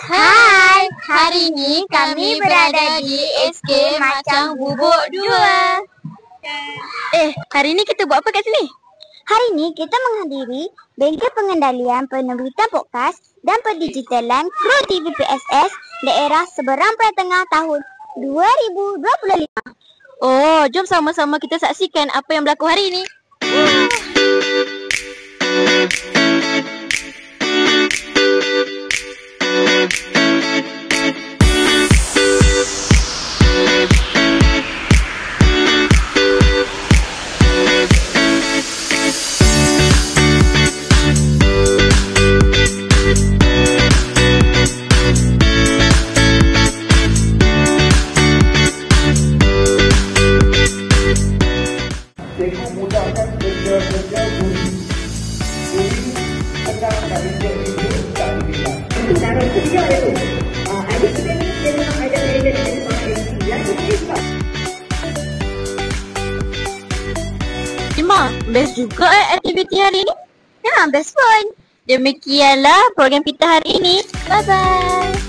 Hai, hari ini kami berada di SK Macang Bubuk 2. Hari ini kita buat apa kat sini? Hari ini kita menghadiri Bengkel Pengendalian Penerbitan Podcast dan Pendigitalan Kru TV PSS daerah Seberang Tengah tahun 2025. Oh, jom sama-sama kita saksikan apa yang berlaku hari ini. Memudahkan kerja-kerja bumi sedang dari itu tak dibilang. Cara kerja itu, ada kita ni dia memang ada beza dengan orang yang Cima, best juga aktiviti hari ini. Memang best pun. Demikianlah program kita hari ini. Bye-bye.